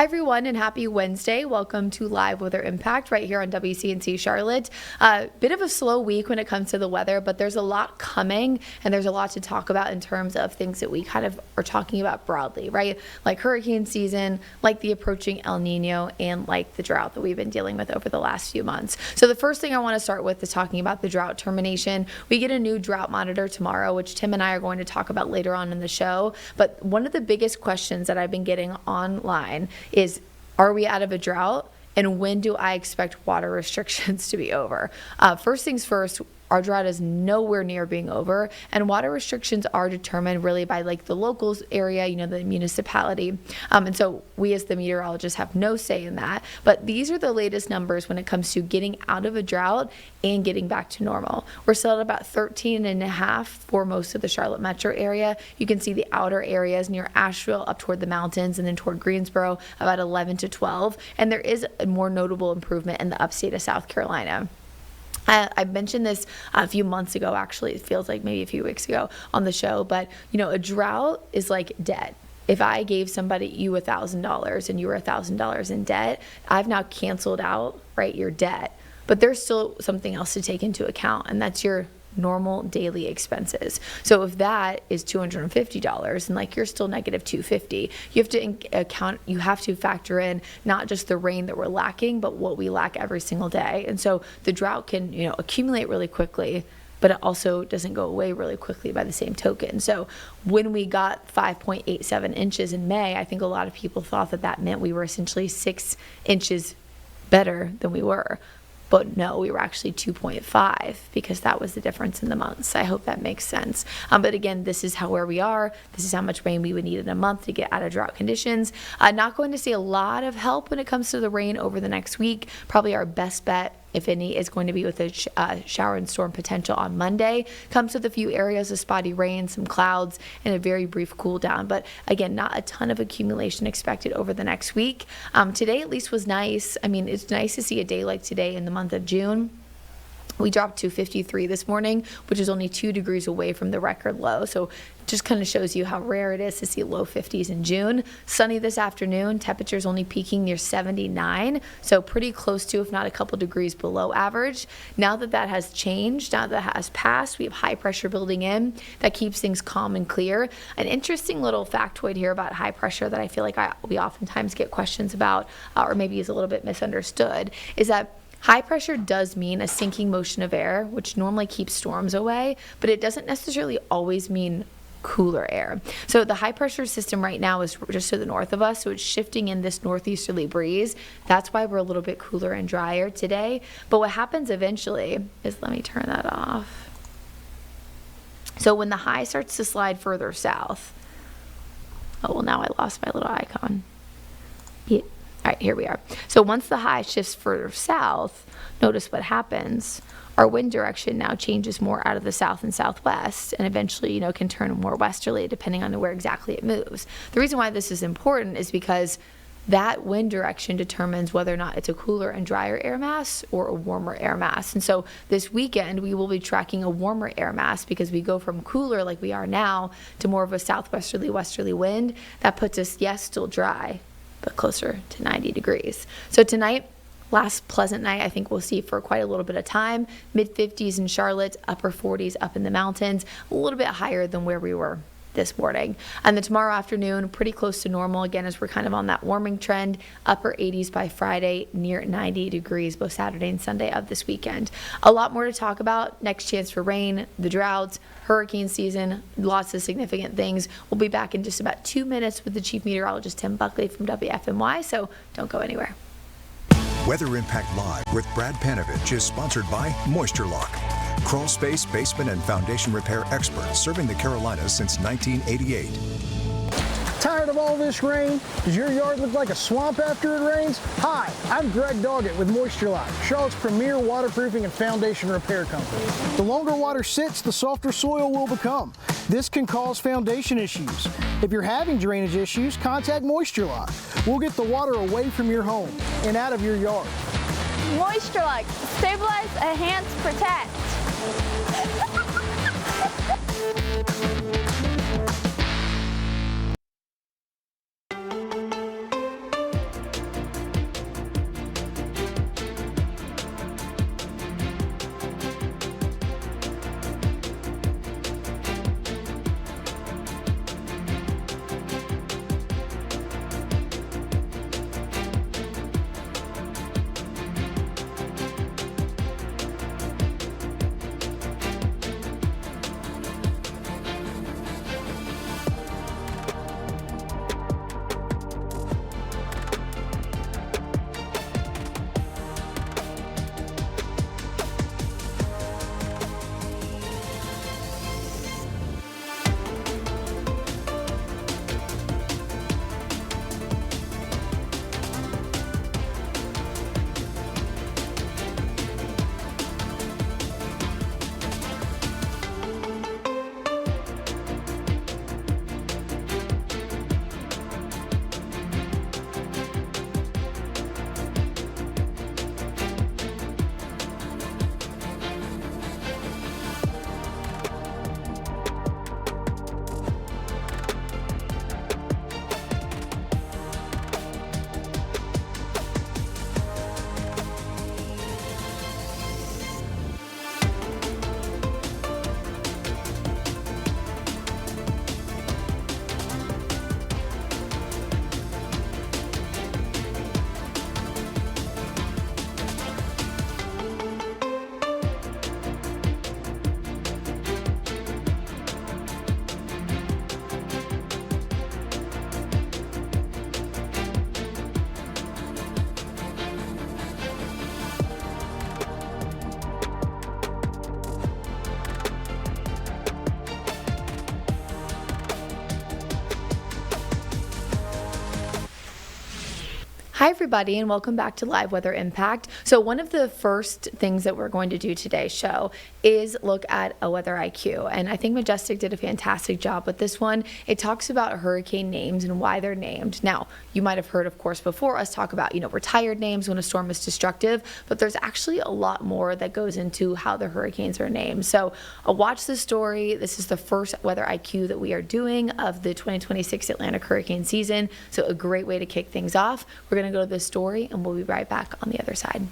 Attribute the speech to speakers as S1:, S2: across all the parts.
S1: Hi, everyone, and happy Wednesday. Welcome to Live Weather Impact right here on WCNC Charlotte. Bit of a slow week when it comes to the weather, but there's a lot coming and there's a lot to talk about in terms of things that we kind of are talking about broadly, right? Like hurricane season, like the approaching El Nino, and like the drought that we've been dealing with over the last few months. So the first thing I want to start with is talking about the drought termination. We get a new drought monitor tomorrow, which Tim and I are going to talk about later on in the show. But one of the biggest questions that I've been getting online is, are we out of a drought, and when do I expect water restrictions to be over? First things first, our drought is nowhere near being over, and water restrictions are determined really by like the local area, the municipality. And so we as the meteorologists have no say in that. But these are the latest numbers when it comes to getting out of a drought and getting back to normal. We're still at about 13.5 for most of the Charlotte metro area. You can see the outer areas near Asheville up toward the mountains and then toward Greensboro about 11 to 12. And there is a more notable improvement in the upstate of South Carolina. I mentioned this a few months ago, actually. It feels like maybe a few weeks ago on the show. But, a drought is like debt. If I gave somebody you $1,000 and you were $1,000 in debt, I've now canceled out, right, your debt. But there's still something else to take into account, and that's your normal daily expenses. So if that is $250 and like you're still negative $250, you have to factor in not just the rain that we're lacking, but what we lack every single day. And so the drought can, accumulate really quickly, but it also doesn't go away really quickly by the same token. So when we got 5.87 inches in May, I think a lot of people thought that meant we were essentially 6 inches better than we were. But no, we were actually 2.5 because that was the difference in the months. I hope that makes sense. But again, this is where we are. This is how much rain we would need in a month to get out of drought conditions. Not going to see a lot of help when it comes to the rain over the next week. Probably our best bet, if any, is going to be with a shower and storm potential on Monday. Comes with a few areas of spotty rain, some clouds, and a very brief cool down. But again, not a ton of accumulation expected over the next week. Today at least was nice. I mean, it's nice to see a day like today in the month of June. We dropped to 53 this morning, which is only 2 degrees away from the record low. So just kind of shows you how rare it is to see low 50s in June. Sunny this afternoon, temperatures only peaking near 79. So pretty close to, if not a couple degrees below average. Now that has changed, now that has passed, we have high pressure building in. That keeps things calm and clear. An interesting little factoid here about high pressure that I feel like we oftentimes get questions about, or maybe is a little bit misunderstood, is that high pressure does mean a sinking motion of air, which normally keeps storms away, but it doesn't necessarily always mean cooler air. So the high pressure system right now is just to the north of us, so it's shifting in this northeasterly breeze. That's why we're a little bit cooler and drier today. But what happens eventually is, let me turn that off. So when the high starts to slide further south, oh, well, now I lost my little icon. Yeah. All right, here we are. So once the high shifts further south, notice what happens. Our wind direction now changes more out of the south and southwest, and eventually, can turn more westerly depending on where exactly it moves. The reason why this is important is because that wind direction determines whether or not it's a cooler and drier air mass or a warmer air mass. And so this weekend, we will be tracking a warmer air mass because we go from cooler like we are now to more of a southwesterly, westerly wind. That puts us, yes, still dry, but closer to 90 degrees. So tonight, last pleasant night, I think we'll see for quite a little bit of time. Mid-50s in Charlotte, upper 40s up in the mountains, a little bit higher than where we were this morning. And then tomorrow afternoon, pretty close to normal again as we're kind of on that warming trend. Upper 80s by Friday, near 90 degrees both Saturday and Sunday of this weekend. A lot more to talk about. Next chance for rain, the droughts, hurricane season, lots of significant things. We'll be back in just about 2 minutes with the Chief Meteorologist Tim Buckley from WFMY, so don't go anywhere.
S2: Weather Impact Live with Brad Panovich is sponsored by Moisture Lock. Crawl space, basement, and foundation repair experts serving the Carolinas since 1988.
S3: Tired of all this rain? Does your yard look like a swamp after it rains? Hi, I'm Greg Doggett with Moisture Lock, Charlotte's premier waterproofing and foundation repair company. The longer water sits, the softer soil will become. This can cause foundation issues. If you're having drainage issues, contact Moisture Lock. We'll get the water away from your home and out of your yard.
S4: Moisture Lock, stabilize, enhance, protect.
S1: Hi, everybody, and welcome back to Live Weather Impact. So one of the first things that we're going to do today's show is look at a weather IQ. And I think Majestic did a fantastic job with this one. It talks about hurricane names and why they're named. Now, you might have heard, of course, before us talk about, retired names when a storm is destructive, but there's actually a lot more that goes into how the hurricanes are named. So watch this story. This is the first weather IQ that we are doing of the 2026 Atlantic hurricane season. So a great way to kick things off. We're going to go to this story and we'll be right back on the other side.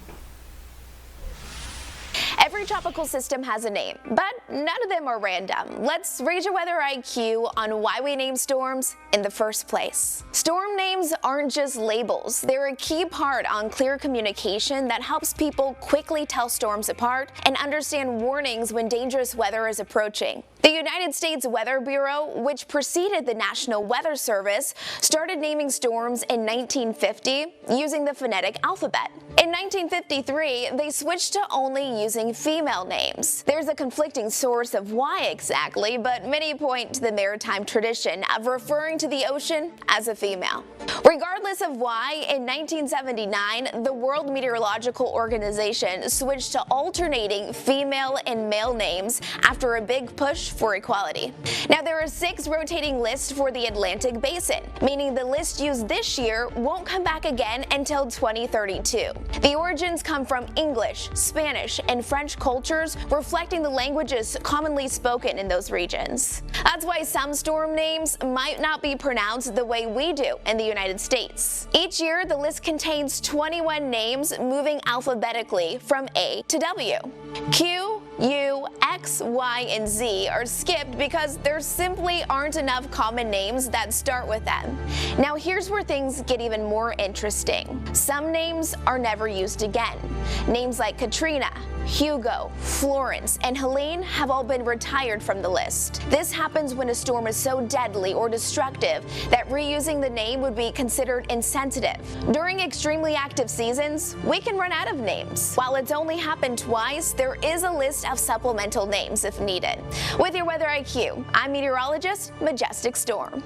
S5: Every tropical system has a name, but none of them are random. Let's raise your weather IQ on why we name storms in the first place. Storm names aren't just labels. They're a key part on clear communication that helps people quickly tell storms apart and understand warnings when dangerous weather is approaching. The United States Weather Bureau, which preceded the National Weather Service, started naming storms in 1950 using the phonetic alphabet. In 1953, they switched to only using female names. There's a conflicting source of why exactly, but many point to the maritime tradition of referring to the ocean as a female. Regardless of why, in 1979, the World Meteorological Organization switched to alternating female and male names after a big push for equality. Now, there are 6 rotating lists for the Atlantic Basin, meaning the list used this year won't come back again until 2032. The origins come from English, Spanish, and French cultures, reflecting the languages commonly spoken in those regions. That's why some storm names might not be pronounced the way we do in the United States. Each year, the list contains 21 names moving alphabetically from A to W. Q, U, X, Y, and Z are skipped because there simply aren't enough common names that start with them. Now here's where things get even more interesting. Some names are never used again. Names like Katrina, Hugo, Florence, and Helene have all been retired from the list. This happens when a storm is so deadly or destructive that reusing the name would be considered insensitive. During extremely active seasons, we can run out of names. While it's only happened twice, there is a list of supplemental names if needed. With your Weather IQ, I'm meteorologist Majestic Storm.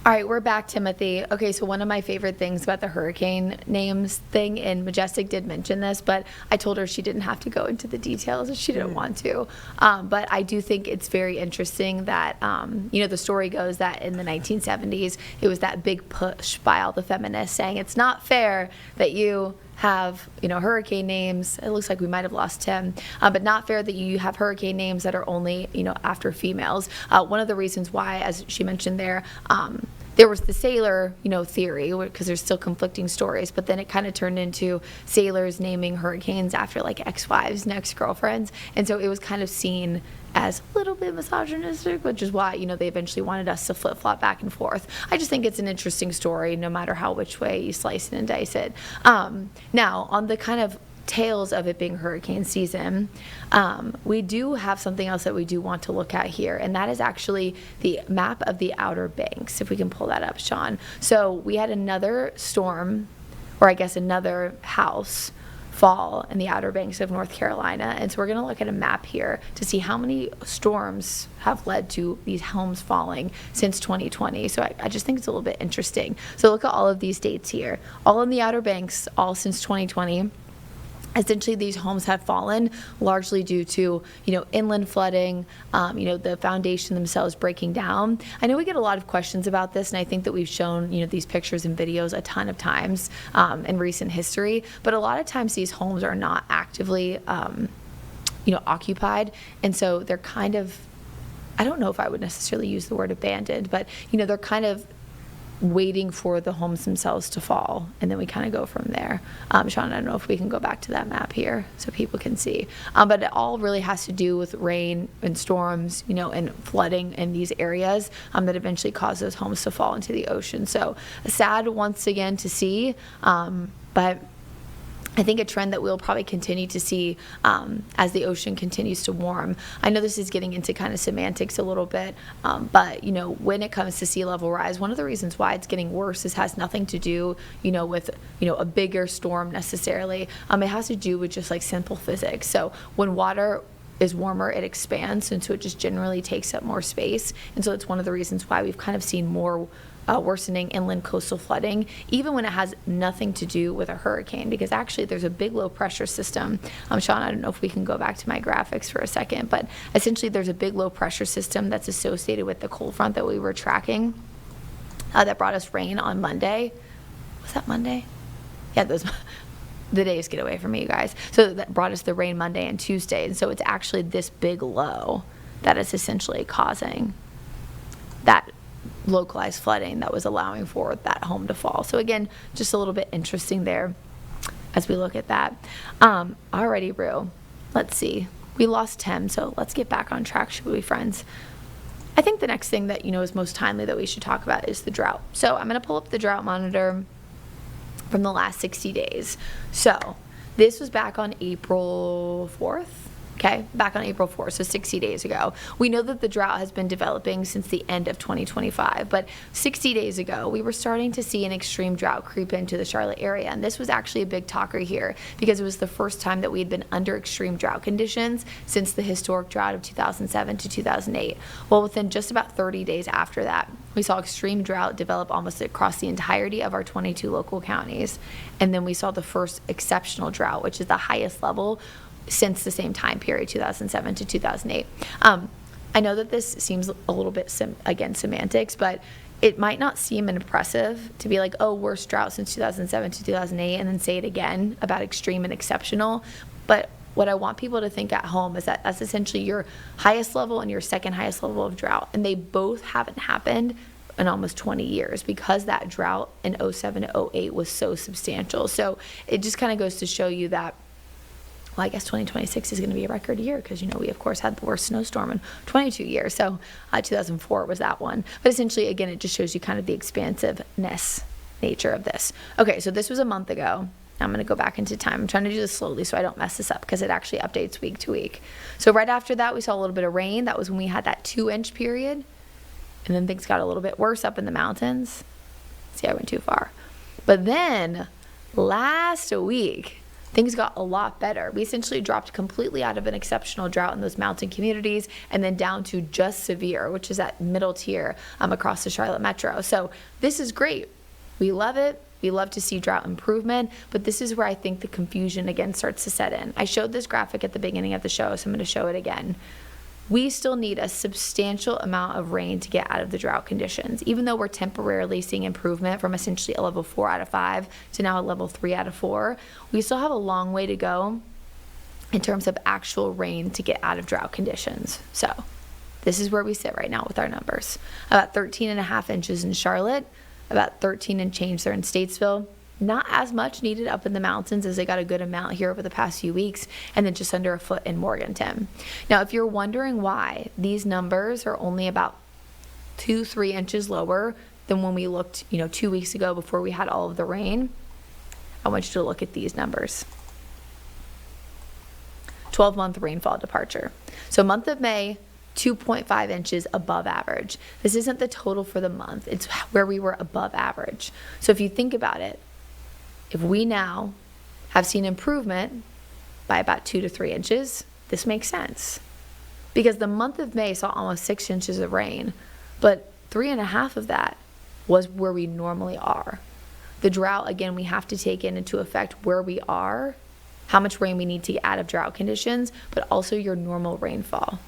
S1: All right, we're back, Timothy. Okay, so one of my favorite things about the hurricane names thing, and Majestic did mention this, but I told her she didn't have to go into the details if she didn't want to. But I do think it's very interesting that, the story goes that in the 1970s, it was that big push by all the feminists saying it's not fair that you have, hurricane names. It looks like we might have lost Tim, but not fair that you have hurricane names that are only, after females. One of the reasons why, as she mentioned there was the sailor, theory, because there's still conflicting stories, but then it kind of turned into sailors naming hurricanes after like ex-wives and ex-girlfriends. And so it was kind of seen as a little bit misogynistic, which is why, they eventually wanted us to flip-flop back and forth. I just think it's an interesting story, no matter which way you slice it and dice it. Now, on the kind of tails of it being hurricane season, we do have something else that we do want to look at here, and that is actually the map of the Outer Banks, if we can pull that up, Sean. So we had another storm, or I guess another house, fall in the Outer Banks of North Carolina, and so we're going to look at a map here to see how many storms have led to these homes falling since 2020. So I just think it's a little bit interesting. So look at all of these dates here, all in the Outer Banks, all since 2020. Essentially, these homes have fallen largely due to, inland flooding, the foundation themselves breaking down. I know we get a lot of questions about this, and I think that we've shown, these pictures and videos a ton of times in recent history. But a lot of times these homes are not actively, occupied, and so they're kind of, I don't know if I would necessarily use the word abandoned, but, they're kind of waiting for the homes themselves to fall, and then we kind of go from there. Sean, I don't know if we can go back to that map here so people can see. But it all really has to do with rain and storms, and flooding in these areas that eventually cause those homes to fall into the ocean. So sad once again to see, but I think a trend that we'll probably continue to see as the ocean continues to warm. I know this is getting into kind of semantics a little bit, but when it comes to sea level rise, one of the reasons why it's getting worse has nothing to do, with a bigger storm necessarily. It has to do with just like simple physics. So when water is warmer, it expands, and so it just generally takes up more space. And so it's one of the reasons why we've kind of seen more worsening inland coastal flooding, even when it has nothing to do with a hurricane, because actually there's a big low pressure system. Sean, I don't know if we can go back to my graphics for a second, but essentially there's a big low pressure system that's associated with the cold front that we were tracking that brought us rain on Monday. Was that Monday? Yeah, the days get away from me, you guys. So that brought us the rain Monday and Tuesday. And so it's actually this big low that is essentially causing that localized flooding that was allowing for that home to fall. So again, just a little bit interesting there as we look at that. Alrighty, Rue. Let's see. We lost Tim, so let's get back on track, should we, friends? I think the next thing that is most timely that we should talk about is the drought. So I'm going to pull up the drought monitor from the last 60 days. So this was back on April 4th. Okay, back on April 4th, so 60 days ago. We know that the drought has been developing since the end of 2025, but 60 days ago, we were starting to see an extreme drought creep into the Charlotte area, and this was actually a big talker here because it was the first time that we had been under extreme drought conditions since the historic drought of 2007 to 2008. Well, within just about 30 days after that, we saw extreme drought develop almost across the entirety of our 22 local counties, and then we saw the first exceptional drought, which is the highest level since the same time period, 2007 to 2008. I know that this seems a little bit, semantics, but it might not seem impressive to be like, oh, worst drought since 2007 to 2008, and then say it again about extreme and exceptional. But what I want people to think at home is that that's essentially your highest level and your second highest level of drought, and they both haven't happened in almost 20 years because that drought in 07 to 08 was so substantial. So it just kind of goes to show you that, well, I guess 2026 is going to be a record year because, we, of course, had the worst snowstorm in 22 years. So 2004 was that one. But essentially, again, it just shows you kind of the expansiveness nature of this. Okay, so this was a month ago. I'm going to go back into time. I'm trying to do this slowly so I don't mess this up because it actually updates week to week. So right after that, we saw a little bit of rain. That was when we had that 2-inch period. And then things got a little bit worse up in the mountains. See, I went too far. But then last week, things got a lot better. We essentially dropped completely out of an exceptional drought in those mountain communities and then down to just severe, which is that middle tier across the Charlotte metro. So this is great. We love it. We love to see drought improvement, but this is where I think the confusion again starts to set in. I showed this graphic at the beginning of the show, so I'm going to show it again. We still need a substantial amount of rain to get out of the drought conditions. Even though we're temporarily seeing improvement from essentially a level 4 out of 5 to now a level 3 out of 4, we still have a long way to go in terms of actual rain to get out of drought conditions. So this is where we sit right now with our numbers. About 13.5 inches in Charlotte, about 13 and change there in Statesville. Not as much needed up in the mountains as they got a good amount here over the past few weeks, and then just under a foot in Morganton. Now, if you're wondering why these numbers are only about 2-3 inches lower than when we looked, 2 weeks ago before we had all of the rain, I want you to look at these numbers. 12-month rainfall departure. So month of May, 2.5 inches above average. This isn't the total for the month. It's where we were above average. So if you think about it, if we now have seen improvement by about 2 to 3 inches, this makes sense. Because the month of May saw almost 6 inches of rain, but 3.5 of that was where we normally are. The drought, again, we have to take into effect where we are, how much rain we need to get out of drought conditions, but also your normal rainfall.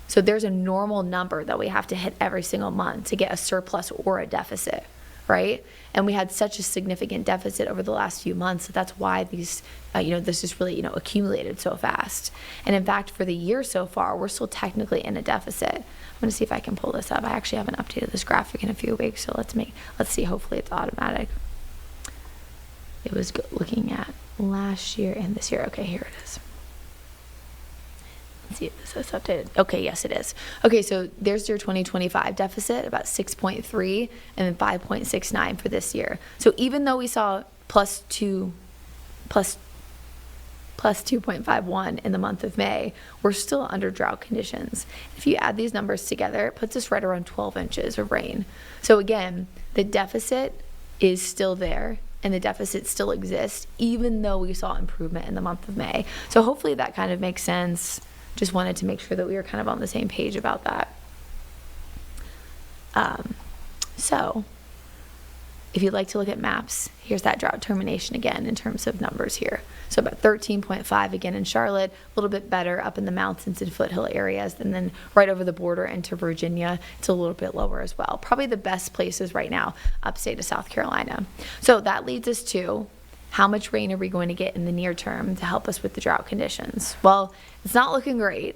S1: So there's a normal number that we have to hit every single month to get a surplus or a deficit, right? And we had such a significant deficit over the last few months that's why these, this is really, accumulated so fast. And in fact, for the year so far, we're still technically in a deficit. I'm going to see if I can pull this up. I actually haven't updated this graphic in a few weeks, so let's see. Hopefully it's automatic. It was looking at last year and this year. Okay, here it is. Let's see if this is updated. Okay, yes, it is. Okay, so there's your 2025 deficit, about 6.3, and then 5.69 for this year. So even though we saw plus 2.51 in the month of May, we're still under drought conditions. If you add these numbers together, it puts us right around 12 inches of rain. So again, the deficit is still there, and the deficit still exists, even though we saw improvement in the month of May. So hopefully that kind of makes sense. Just wanted to make sure that we were kind of on the same page about that. So if you'd like to look at maps, here's that drought termination again in terms of numbers here. So about 13.5 again in Charlotte, a little bit better up in the mountains and foothill areas, and then right over the border into Virginia, it's a little bit lower as well. Probably the best places right now, upstate of South Carolina. So that leads us to how much rain are we going to get in the near term to help us with the drought conditions? Well, it's not looking great,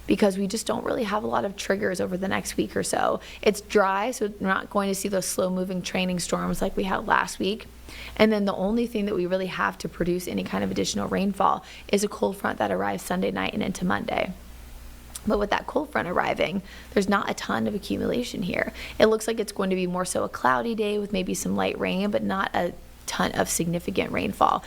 S1: because we just don't really have a lot of triggers over the next week or so. It's dry, so we're not going to see those slow-moving training storms like we had last week. And then the only thing that we really have to produce any kind of additional rainfall is a cold front that arrives Sunday night and into Monday. But with that cold front arriving, there's not a ton of accumulation here. It looks like it's going to be more so a cloudy day with maybe some light rain, but not a ton of significant rainfall.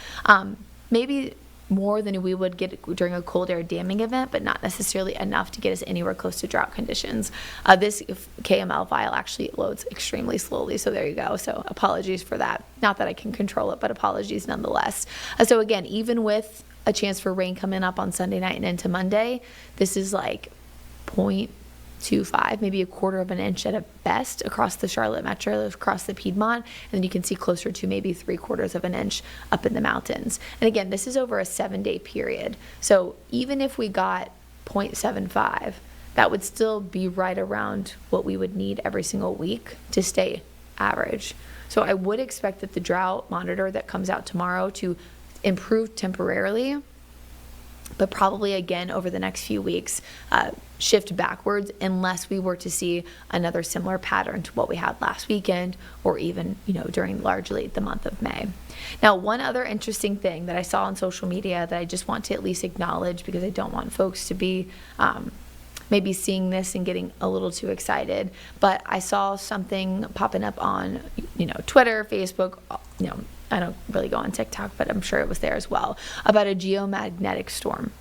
S1: Maybe more than we would get during a cold air damming event, but not necessarily enough to get us anywhere close to drought conditions. This KML file actually loads extremely slowly, so there you go. So apologies for that. Not that I can control it, but apologies nonetheless. So again, even with a chance for rain coming up on Sunday night and into Monday, this is like 0.25, maybe a quarter of an inch at a best across the Charlotte metro, across the Piedmont, and then you can see closer to maybe 3/4 of an inch up in the mountains. And again, this is over a 7-day period. So even if we got 0.75, that would still be right around what we would need every single week to stay average. So I would expect that the drought monitor that comes out tomorrow to improve temporarily, but probably again over the next few weeks shift backwards unless we were to see another similar pattern to what we had last weekend, or even during largely the month of May. Now, one other interesting thing that I saw on social media that I just want to at least acknowledge, because I don't want folks to be maybe seeing this and getting a little too excited, but I saw something popping up on Twitter, Facebook, I don't really go on TikTok, but I'm sure it was there as well, about a geomagnetic storm.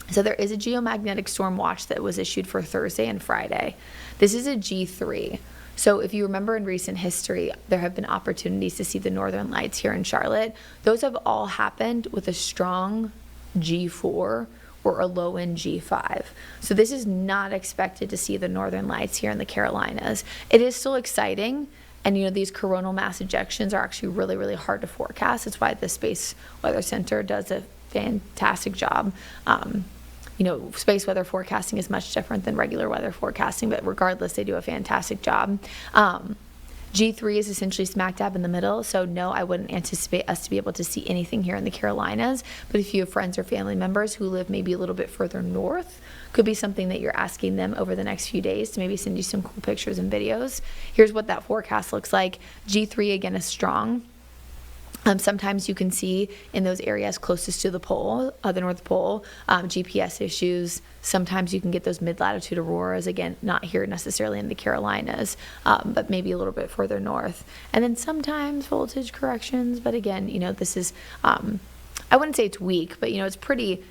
S1: So there is a geomagnetic storm watch that was issued for Thursday and Friday. This is a G3. So if you remember in recent history, there have been opportunities to see the northern lights here in Charlotte. Those have all happened with a strong G4 or a low end G5. So this is not expected to see the northern lights here in the Carolinas. It is still exciting. And these coronal mass ejections are actually really, really hard to forecast. That's why the Space Weather Center does a fantastic job. Space weather forecasting is much different than regular weather forecasting, but regardless, they do a fantastic job. G3 is essentially smack dab in the middle, so no, I wouldn't anticipate us to be able to see anything here in the Carolinas. But if you have friends or family members who live maybe a little bit further north, could be something that you're asking them over the next few days to maybe send you some cool pictures and videos. Here's what that forecast looks like. G3 again is strong. Sometimes you can see in those areas closest to the pole, the North Pole, GPS issues. Sometimes you can get those mid-latitude auroras, again, not here necessarily in the Carolinas, but maybe a little bit further north. And then sometimes voltage corrections, but again, this is, I wouldn't say it's weak, but it's pretty,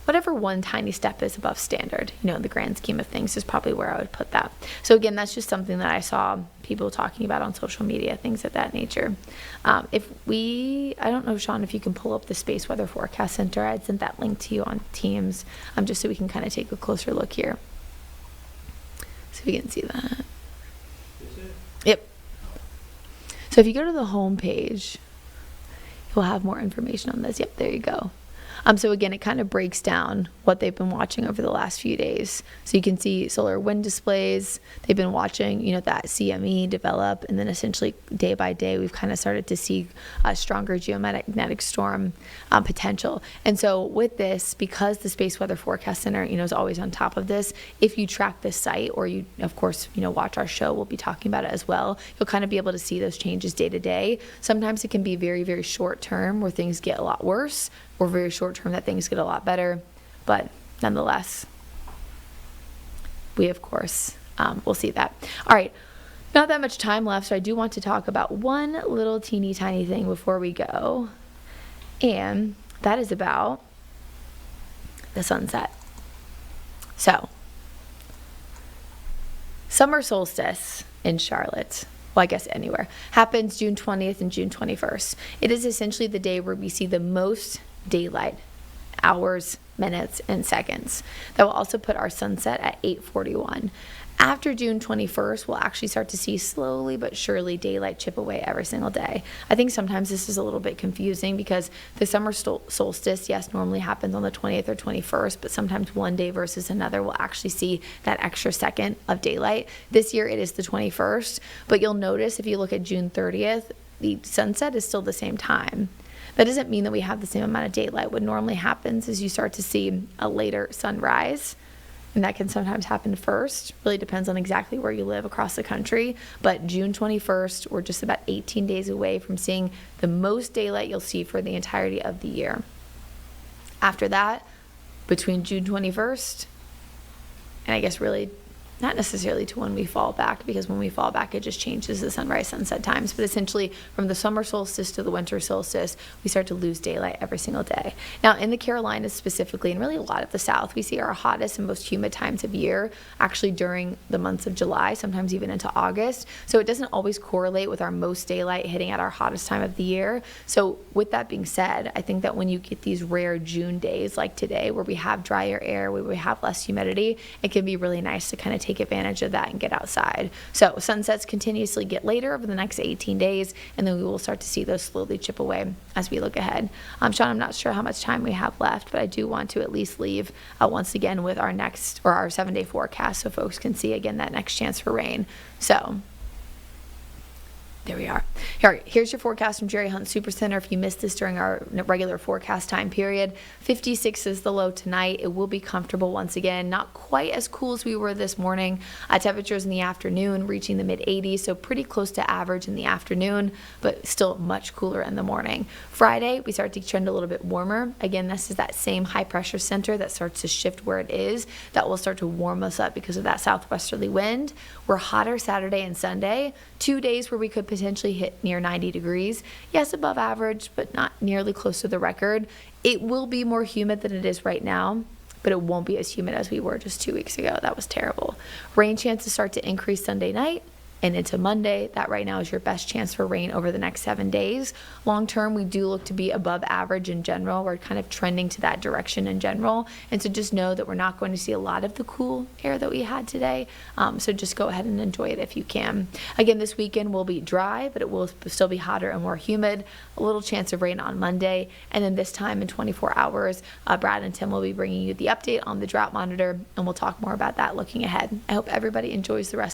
S1: whatever one tiny step is above standard, in the grand scheme of things is probably where I would put that. So again, that's just something that I saw people talking about on social media, things of that nature. I don't know, Sean, if you can pull up the Space Weather Forecast Center. I'd sent that link to you on Teams, just so we can kind of take a closer look here. So we can see that. Yep. So if you go to the home page, you'll have more information on this. Yep, there you go. So again, it kind of breaks down what they've been watching over the last few days. So you can see solar wind displays. They've been watching, that CME develop, and then essentially day by day, we've kind of started to see a stronger geomagnetic storm potential. And so with this, because the Space Weather Forecast Center, is always on top of this, if you track this site, or you, of course, watch our show, we'll be talking about it as well, you'll kind of be able to see those changes day to day. Sometimes it can be very, very short term where things get a lot worse, or very short term that things get a lot better, but nonetheless, we of course will see that. All right, not that much time left, so I do want to talk about one little teeny tiny thing before we go, and that is about the sunset. So, summer solstice in Charlotte, well, I guess anywhere, happens June 20th and June 21st. It is essentially the day where we see the most daylight, hours, minutes, and seconds. That will also put our sunset at 8:41. After June 21st, we'll actually start to see slowly but surely daylight chip away every single day. I think sometimes this is a little bit confusing because the summer solstice, yes, normally happens on the 20th or 21st, but sometimes one day versus another will actually see that extra second of daylight. This year it is the 21st, but you'll notice if you look at June 30th, the sunset is still the same time. That doesn't mean that we have the same amount of daylight. What normally happens is you start to see a later sunrise. And that can sometimes happen first. Really depends on exactly where you live across the country. But June 21st, we're just about 18 days away from seeing the most daylight you'll see for the entirety of the year. After that, between June 21st and I guess really not necessarily to when we fall back, because when we fall back it just changes the sunrise sunset times, but essentially from the summer solstice to the winter solstice we start to lose daylight every single day. Now in the Carolinas specifically, and really a lot of the South, we see our hottest and most humid times of year actually during the months of July, sometimes even into August. So it doesn't always correlate with our most daylight hitting at our hottest time of the year. So with that being said, I think that when you get these rare June days like today where we have drier air, where we have less humidity, it can be really nice to kind of take advantage of that and get outside. So sunsets continuously get later over the next 18 days, and then we will start to see those slowly chip away as we look ahead. Sean, I'm not sure how much time we have left, but I do want to at least leave once again with our next, or our 7-day forecast, so folks can see again that next chance for rain. So there we are. Here's your forecast from Jerry Hunt Supercenter. If you missed this during our regular forecast time period, 56 is the low tonight. It will be comfortable once again. Not quite as cool as we were this morning. Temperatures in the afternoon reaching the mid 80s, so pretty close to average in the afternoon, but still much cooler in the morning. Friday, we start to trend a little bit warmer. Again, this is that same high pressure center that starts to shift where it is. That will start to warm us up because of that southwesterly wind. We're hotter Saturday and Sunday, 2 days where we could potentially hit near 90 degrees. Yes, above average, but not nearly close to the record. It will be more humid than it is right now, but it won't be as humid as we were just 2 weeks ago. That was terrible. Rain chances start to increase Sunday night and into Monday. That right now is your best chance for rain over the next 7 days. Long term, we do look to be above average in general. We're kind of trending to that direction in general. And so just know that we're not going to see a lot of the cool air that we had today. So just go ahead and enjoy it if you can. Again, this weekend will be dry, but it will still be hotter and more humid. A little chance of rain on Monday. And then this time in 24 hours, Brad and Tim will be bringing you the update on the drought monitor, and we'll talk more about that looking ahead. I hope everybody enjoys the rest